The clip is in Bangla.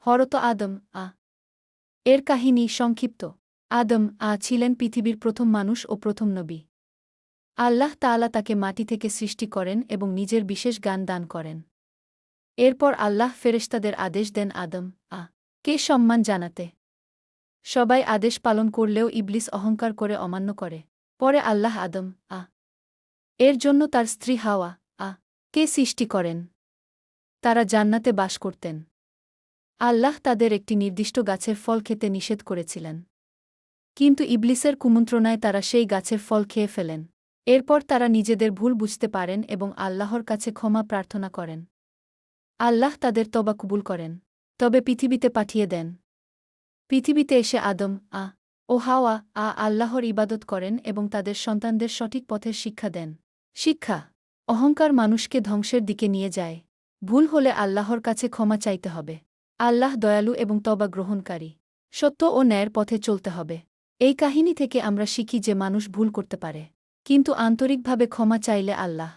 হরত আদম এর কাহিনী সংক্ষিপ্ত। আদম ছিলেন পৃথিবীর প্রথম মানুষ ও প্রথম নবী। আল্লাহ তাআলা তাকে মাটি থেকে সৃষ্টি করেন এবং নিজের বিশেষ জ্ঞান দান করেন। এরপর আল্লাহ ফেরেশতাদের আদেশ দেন আদম কে সম্মান জানাতে। সবাই আদেশ পালন করলেও ইবলিস অহংকার করে অমান্য করে। পরে আল্লাহ আদম এর জন্য তার স্ত্রী হাওয়া কে সৃষ্টি করেন। তারা জান্নাতে বাস করতেন। আল্লাহ তাদের একটি নির্দিষ্ট গাছের ফল খেতে নিষেধ করেছিলেন। কিন্তু ইবলিসের কুমন্ত্রণায় তারা সেই গাছের ফল খেয়ে ফেলেন। এরপর তারা নিজেদের ভুল বুঝতে পারেন এবং আল্লাহর কাছে ক্ষমা প্রার্থনা করেন। আল্লাহ তাদের তওবা কবুল করেন। তবে পৃথিবীতে পাঠিয়ে দেন। পৃথিবীতে এসে আদম ও হাওয়া আল্লাহর ইবাদত করেন এবং তাদের সন্তানদের সঠিক পথের শিক্ষা দেন। শিক্ষা: অহংকার মানুষকে ধ্বংসের দিকে নিয়ে যায়। ভুল হলে আল্লাহর কাছে ক্ষমা চাইতে হবে। আল্লাহ দয়ালু এবং তওবা গ্রহণকারী। সত্য ও ন্যায়ের পথে চলতে হবে। এই কাহিনী থেকে আমরা শিখি যে মানুষ ভুল করতে পারে, কিন্তু আন্তরিকভাবে ক্ষমা চাইলে আল্লাহ